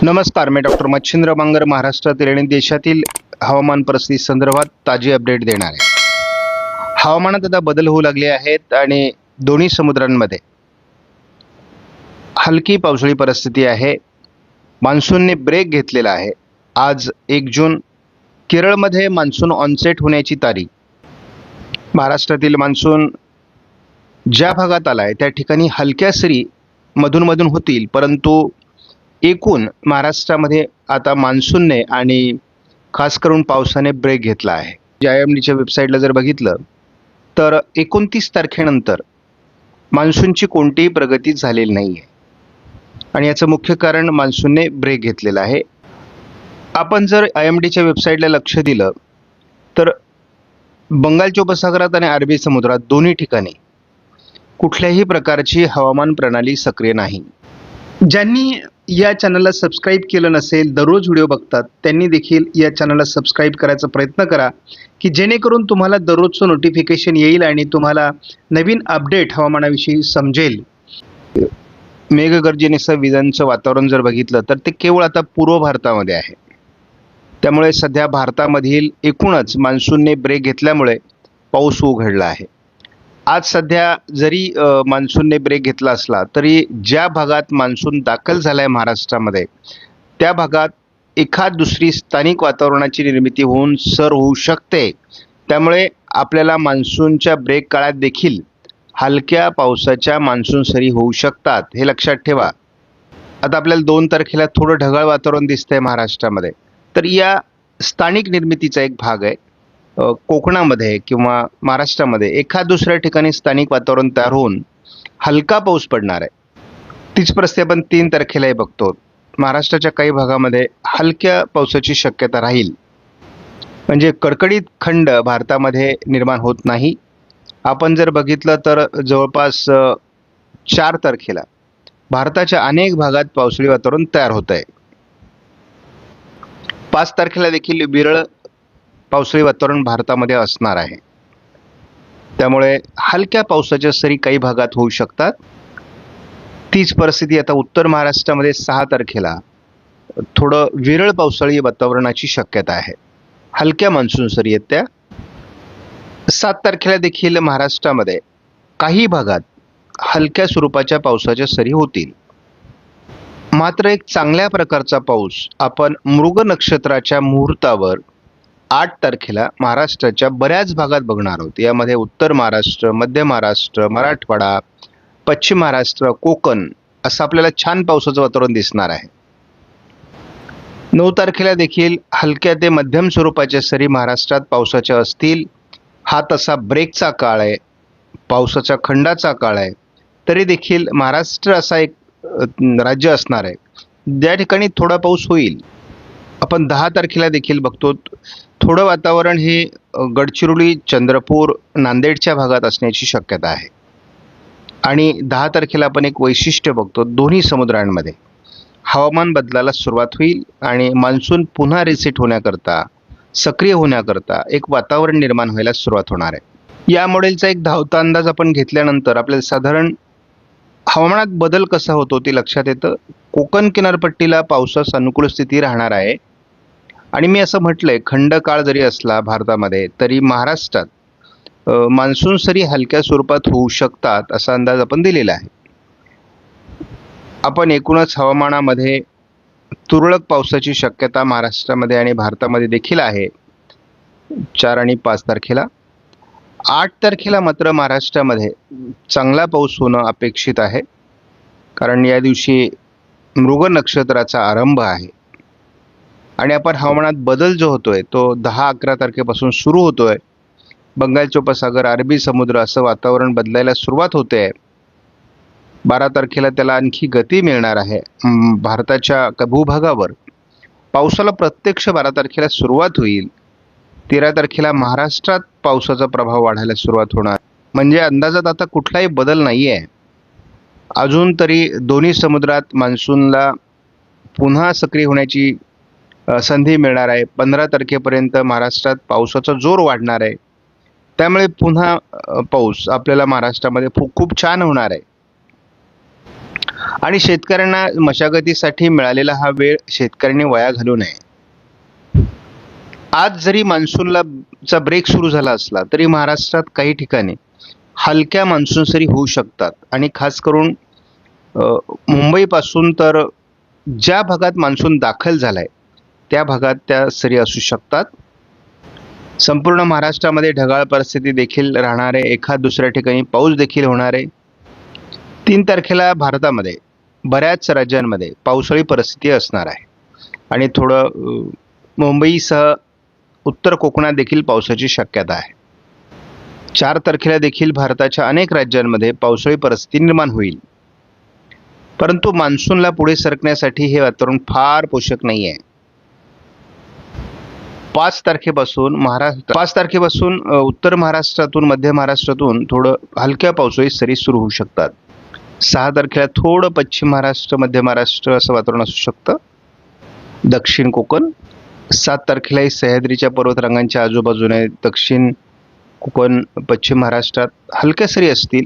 नमस्कार, मी डॉक्टर मच्छिंद्र बांगर महाराष्ट्रातील आणि देशातील हवामान परिस्थिती संदर्भात ताजी अपडेट देणार आहे। हवामानात आता बदल होऊ लागले आहेत आणि दोन्ही समुद्रांमध्ये हलकी पावसाळी परिस्थिती आहे। मान्सूनने ब्रेक घेतलेला आहे। आज 1 जून केरळमध्ये मान्सून ऑनसेट होण्याची तारीख। महाराष्ट्रातील मान्सून ज्या भागात आला आहे त्या ठिकाणी हलक्या सरी मधून होतील, परंतु एकूण महाराष्ट्रामध्ये आता मान्सूनने आणि खास करून पावसाने ब्रेक घेतला आहे। IMDच्या वेबसाईटला जर बघितलं तर 29 तारखेनंतर मान्सूनची कोणतीही प्रगती झालेली नाही आहे आणि याचं मुख्य कारण मान्सूनने ब्रेक घेतलेला आहे। आपण जर IMDच्या वेबसाईटला लक्ष दिलं तर बंगालच्या उपसागरात आणि अरबी समुद्रात दोन्ही ठिकाणी कुठल्याही प्रकारची हवामान प्रणाली सक्रिय नाही। ज्यांनी या चॅनलला सबस्क्राईब केलं नसेल, दररोज व्हिडिओ बघतात, त्यांनी देखील या चॅनलला सबस्क्राईब करायचा प्रयत्न करा की जेणेकरून तुम्हाला दररोजचं नोटिफिकेशन येईल आणि तुम्हाला नवीन अपडेट हवामानाविषयी समजेल। मेघगर्जनेसह विजांचं वातावरण जर बघितलं तर ते केवळ आता पूर्व भारतामध्ये आहे। त्यामुळे सध्या भारतामधील एकूणच मान्सूनने ब्रेक घेतल्यामुळे पाऊस उघडला आहे। आज सध्या जरी मान्सूनने ब्रेक घेतला असला तरी ज्या भागात मान्सून दाखल झाला आहे महाराष्ट्रामध्ये त्या भागात एखाद दुसरी स्थानिक वातावरणाची निर्मिती होऊन सर होऊ शकते। त्यामुळे आपल्याला मान्सूनच्या ब्रेक काळात देखील हलक्या पावसाच्या मान्सून सरी होऊ शकतात, हे लक्षात ठेवा। आता आपल्याला 2 तारखेला थोडं ढगाळ वातावरण दिसतंय महाराष्ट्रामध्ये, तर या स्थानिक निर्मितीचा एक भाग आहे। कोकणामध्ये किंवा महाराष्ट्रामध्ये एखाद दुसऱ्या ठिकाणी स्थानिक वातावरण तयार होऊन हलका पाऊस पडणार आहे। तीच परिस्थिती आपण 3 तारखेलाही बघतो। महाराष्ट्राच्या काही भागामध्ये हलक्या पावसाची शक्यता राहील, म्हणजे कडकडीत खंड भारतामध्ये निर्माण होत नाही। आपण जर बघितलं तर जवळपास 4 तारखेला भारताच्या अनेक भागात पावसाळी वातावरण तयार होत आहे। 5 तारखेला देखील विरळ पावसाळी वातावरण भारतामध्ये असणार आहे। त्यामुळे हलक्या पावसाच्या सरी काही भागात होऊ शकतात। तीच परिस्थिती आता उत्तर महाराष्ट्रामध्ये 6 तारखेला थोडं विरळ पावसाळी वातावरणाची शक्यता आहे। हलक्या मान्सून सरी आहेत त्या। 7 तारखेला देखील महाराष्ट्रामध्ये काही भागात हलक्या स्वरूपाच्या पावसाच्या सरी होतील। मात्र एक चांगल्या प्रकारचा पाऊस आपण मृग नक्षत्राच्या मुहूर्तावर 8 तारखेला महाराष्ट्राच्या बऱ्याच भागात बघणार आहोत। यामध्ये उत्तर महाराष्ट्र, मध्य महाराष्ट्र, मराठवाडा, पश्चिम महाराष्ट्र, कोकण असं आपल्याला छान पावसाचं वातावरण दिसणार आहे। 9 तारखेला देखील हलक्या ते मध्यम स्वरूपाच्या सरी महाराष्ट्रात पावसाच्या असतील। हा तसा ब्रेकचा काळ आहे, पावसाच्या खंडाचा काळ आहे। तरी देखील महाराष्ट्र असा एक राज्य असणार आहे ज्या ठिकाणी थोडा पाऊस होईल। आपण 10 तारखेला देखील बघतो थोडं वातावरण हे गडचिरोली, चंद्रपूर, नांदेडच्या भागात असण्याची शक्यता आहे। आणि 10 तारखेला आपण एक वैशिष्ट्य बघतो, दोन्ही समुद्रांमध्ये हवामान बदलाला सुरुवात होईल आणि मान्सून पुन्हा रिसेट होण्याकरता, सक्रिय होण्याकरता एक वातावरण निर्माण व्हायला सुरुवात होणार आहे। या मॉडेलचा एक धावता अंदाज आपण घेतल्यानंतर आपल्याला साधारण हवामानात बदल कसा होतो ते लक्षात येतं। कोकण किनारपट्टीला पावसास अनुकूल स्थिती राहणार आहे आणि मी असं म्हटलंय खंड काळ जरी असला भारतामध्ये तरी महाराष्ट्रात मान्सून सरी हलक्या स्वरूपात होऊ शकतात असा अंदाज आपण दिलेला आहे। आपण एकूणच हवामानामध्ये तुरळक पावसाची शक्यता महाराष्ट्रामध्ये आणि भारतामध्ये देखील आहे 4 आणि 5 तारखेला। 8 तारखेला मात्र महाराष्ट्रामध्ये चांगला पाऊस होणं अपेक्षित आहे, कारण या दिवशी मृग नक्षत्राचा आरंभ आहे आणि आपण हवामानात बदल जो होतोय तो 10-11 तारखेपासून सुरू होतोय। बंगालचे उपसागर, अरबी समुद्र असं वातावरण बदलायला सुरुवात होते। 12 तारखेला त्याला आणखी गती मिळणार आहे। भारताच्या भूभागावर पावसाला प्रत्यक्ष 12 तारखेला सुरुवात होईल। 13 तारखेला महाराष्ट्रात पावसाचा प्रभाव वाढायला सुरुवात होणार, म्हणजे अंदाजात आता कुठलाही बदल नाही आहे। अजून तरी दोन्ही समुद्रात मान्सूनला पुन्हा सक्रिय होण्याची संधी मिळणार आहे। 15 तारखेपर्यंत महाराष्ट्रात पावसाचा जोर वाढणार आहे। त्यामुळे पुन्हा पाऊस आपल्याला महाराष्ट्रामध्ये खूप छान होणार आहे। आणि शेतकऱ्यांना मशागतीसाठी मिळालेला हा वेळ शेतकऱ्यांनी वाया घालवू नये. आज जरी मान्सूनचा ब्रेक सुरू झाला असला तरी महाराष्ट्रात काही ठिकाणी हलक्या मान्सून सरी होऊ शकतात आणि खास करून मुंबईपासून तर ज्या भागात मान्सून दाखल झालाय त्या भागात त्या सरी असू शकतात. संपूर्ण महाराष्ट्रामध्ये ढगाळ परिस्थिती देखील राहणार आहे. एखाद दुसऱ्या ठिकाणी पाऊस देखील होणार आहे. 3 तारखेला भारतामध्ये बऱ्याच राज्यांमध्ये पावसाळी परिस्थिती असणार आहे आणि थोडं मुंबईसह उत्तर कोकणात देखील पावसाची शक्यता आहे. 4 तारखेला देखील भारताच्या अनेक राज्यांमध्ये पावसाळी परिस्थिती निर्माण होईल. परंतु मान्सूनला पुढे सरकण्यासाठी हे वातावरण फार पोषक नाही आहे. 5 तारखेपासून उत्तर महाराष्ट्रातून मध्य महाराष्ट्रातून थोडं हलक्या पावसाळी सरी सुरू होऊ शकतात. 6 तारखेला थोडं पश्चिम महाराष्ट्र मध्य महाराष्ट्र असं वातावरण असू शकतं. दक्षिण कोकण 7 तारखेलाही सह्याद्रीच्या पर्वतरांगांच्या आजूबाजूने दक्षिण कोकण पश्चिम महाराष्ट्रात हलक्या सरी असतील.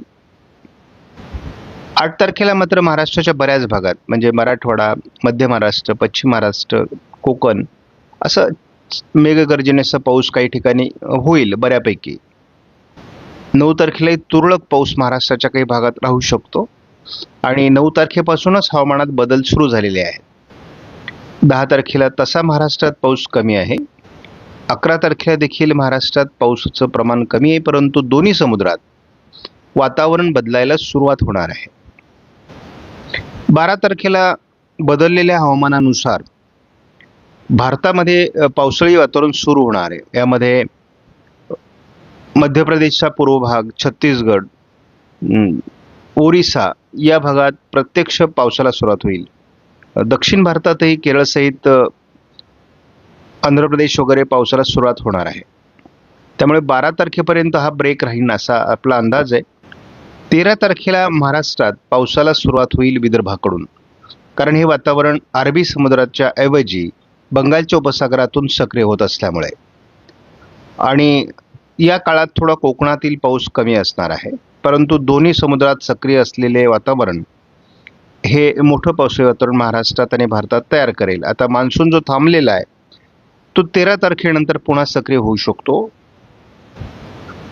8 तारखेला मात्र महाराष्ट्राच्या बऱ्याच भागात म्हणजे मराठवाडा मध्य महाराष्ट्र पश्चिम महाराष्ट्र कोकण असं मेघगर्जनेचा पाऊस काही ठिकाणी होईल बऱ्यापैकी. 9 तारखेलाही तुरळक पाऊस महाराष्ट्राच्या काही भागात राहू शकतो आणि 9 तारखेपासूनच हवामानात बदल सुरू झालेले आहेत. 10 तारखेला तसा महाराष्ट्रात पाऊस कमी आहे. 11 तारखेला देखील महाराष्ट्रात पावसाचं प्रमाण कमी आहे, परंतु दोन्ही समुद्रात वातावरण बदलायला सुरुवात होणार आहे. 12 तारखेला बदललेल्या हवामानानुसार भारतामध्ये पावसाळी वातावरण सुरू होणार आहे. यामध्ये मध्य प्रदेशचा पूर्व भाग, छत्तीसगड, ओरिसा या भागात प्रत्यक्ष पावसाला सुरुवात होईल. दक्षिण भारतातही केरळसहित आंध्र प्रदेश वगैरे पावसाला सुरुवात होणार आहे. त्यामुळे 12 तारखेपर्यंत हा ब्रेक राहील असा आपला अंदाज आहे. 13 तारखेला महाराष्ट्रात पावसाला सुरुवात होईल विदर्भाकडून, कारण हे वातावरण अरबी समुद्राच्या ऐवजी बंगालच्या उपसागरातून सक्रिय होत असल्यामुळे. आणि या काळात थोडा कोकणातील पाऊस कमी असणार आहे, परंतु दोन्ही समुद्रात सक्रिय असलेले वातावरण हे मोठं पावसाळी वातावरण महाराष्ट्रात आणि भारतात तयार करेल. आता मान्सून जो थांबलेला आहे तो 13 तारखेनंतर पुन्हा सक्रिय होऊ शकतो.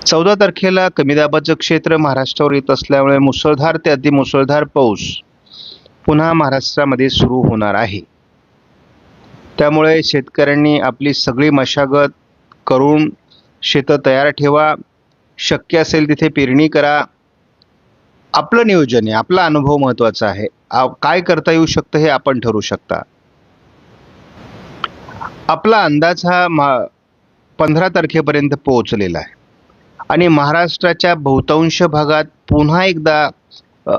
14 तारखेला कमी दाबाचं क्षेत्र महाराष्ट्रावर येत असल्यामुळे मुसळधार ते अतिमुसळधार पाऊस पुन्हा महाराष्ट्रामध्ये सुरू होणार आहे. त्यामुळे शेतकऱ्यांनी आपली सगळी मशागत करून शेतं तयार ठेवा. शक्य असेल तिथे पेरणी करा. आपलं नियोजन आहे, आपला अनुभव महत्त्वाचा आहे. काय करता येऊ शकतं हे आपण ठरवू शकता. आपला अंदाज हा 15 तारखेपर्यंत पोहोचलेला आहे आणि महाराष्ट्राच्या बहुतांश भागात पुन्हा एकदा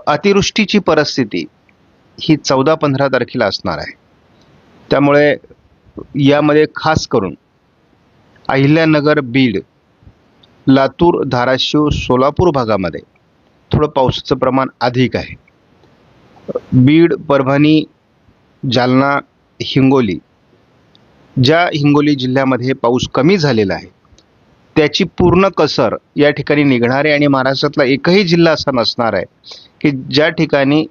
अतिवृष्टीची परिस्थिती ही 14-15 तारखेला असणार आहे. त्यामुळे यामध्ये खास करून अहिल्यानगर, बीड, लातूर, धाराशिव, सोलापूर भागामध्ये थोडं पावसाचं प्रमाण अधिक आहे. बीड, परभणी, जालना, हिंगोली, ज्या हिंगोली जिल्ह्यामध्ये पाऊस कमी झालेला आहे त्याची पूर्ण कसर या ठिकाणी निघणार आहे आणि महाराष्ट्रातला एकही जिल्हा असा नसणार आहे की ज्या ठिकाणी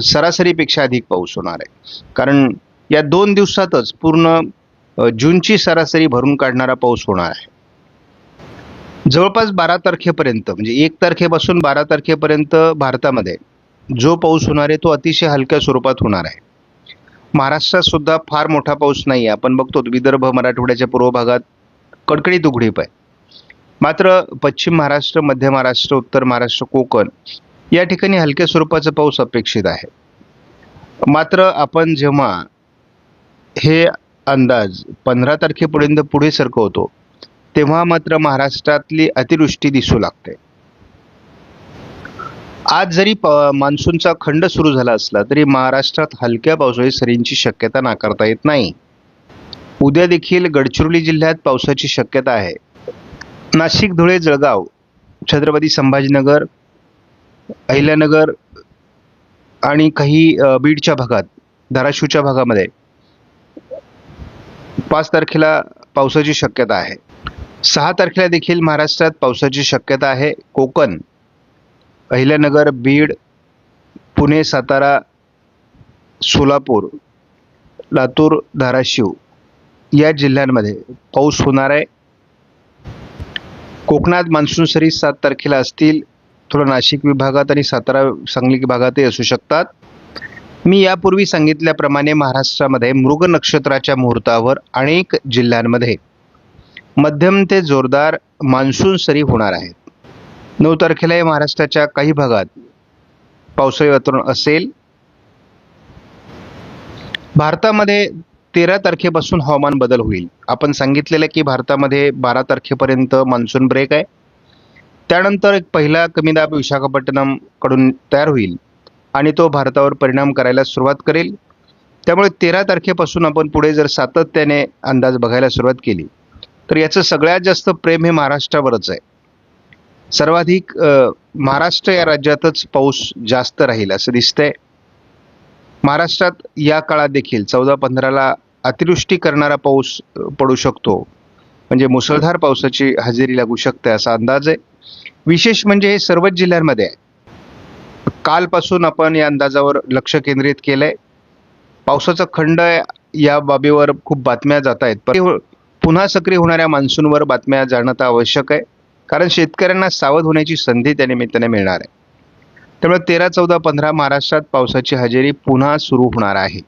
सरासरीपेक्षा अधिक पाऊस होणार आहे. कारण या 2 दिवसातच पूर्ण जूनची सरासरी भरून काढणारा पाऊस होणार आहे. जवळपास 12 तारखेपर्यंत म्हणजे 1 तारखेपासून 12 तारखेपर्यंत भारतामध्ये जो पाऊस होणार आहे तो अतिशय हलक्या स्वरूपात होणार आहे. महाराष्ट्रात सुद्धा फार मोठा पाऊस नाही आहे. आपण बघतो विदर्भ, मराठवाड्याच्या पूर्व भागात कडकडीत उघडीप आहे. मात्र पश्चिम महाराष्ट्र, मध्य महाराष्ट्र, उत्तर महाराष्ट्र, कोकण या ठिकाणी हलक्या स्वरूपाचा पाऊस अपेक्षित आहे. मात्र आपण जेव्हा हे अंदाज 15 तारखेपर्यंत पुढे सरकवतो तेव्हा मात्र महाराष्ट्रातली अतिवृष्टी दिसू लागते. आज जरी मान्सूनचा खंड सुरू झाला असला तरी महाराष्ट्रात हलक्या पावसाळी सरींची शक्यता नाकारता येत नाही. उद्या देखील गडचिरोली जिल्ह्यात पावसाची शक्यता आहे. नाशिक, धुळे, जळगाव, छत्रपती संभाजीनगर, अहिल्यानगर आणि काही बीडच्या भागात, धाराशिवच्या भागामध्ये 5 तारखेला पावसाची शक्यता आहे. 6 तारखेला देखील महाराष्ट्रात पावसाची शक्यता आहे. कोकण, अहिल्यानगर, बीड, पुणे, सातारा, सोलापूर, लातूर, धाराशिव या जिल्ह्यांमध्ये पाऊस होणार आहे. कोकणात मान्सून सरी 7 तारखेला असतील. थोडं नाशिक विभागात आणि सातारा, सांगली भागातही असू शकतात. मी यापूर्वी सांगितल्याप्रमाणे महाराष्ट्रामध्ये मृग नक्षत्राच्या मुहूर्तावर अनेक जिल्ह्यांमध्ये मध्यम ते जोरदार मान्सून सरी होणार आहेत. 9 तारखेला महाराष्ट्राच्या काही भागात पावसाळी वातावरण असेल. भारतामध्ये 13 तारखेपासून हवामान बदल होईल. आपण सांगितलेलं की भारतामध्ये 12 तारखेपर्यंत मान्सून ब्रेक आहे. त्यानंतर एक पहिला कमी दाब विशाखापट्टणम कडून तयार होईल आणि तो भारतावर परिणाम करायला सुरुवात करेल. त्यामुळे 13 तारखेपासून आपण पुढे जर सातत्याने अंदाज बघायला सुरुवात केली तर याचं सगळ्यात जास्त प्रेम हे महाराष्ट्रावरच आहे. सर्वाधिक महाराष्ट्र या राज्यातच पाऊस जास्त राहील असं दिसतंय. महाराष्ट्रात या काळात देखील 14-15ला अतिवृष्टी करणारा पाऊस पडू शकतो, म्हणजे मुसळधार पावसाची हजेरी लागू शकते असा अंदाज आहे. विशेष म्हणजे हे सर्वच जिल्ह्यांमध्ये आहे. कालपासून आपण या अंदाजावर लक्ष केंद्रित केलंय. पावसाचा खंड या बाबीवर खूप बातम्या जात आहेत, पण पुन्हा सक्रिय होणाऱ्या मान्सूनवर बातम्या जाणं आवश्यक आहे, कारण शेतकऱ्यांना सावध होण्याची संधी त्या निमित्ताने मिळणार आहे. त्यामुळे 13, 14, 15 महाराष्ट्रात पावसाची हजेरी पुन्हा सुरू होणार आहे.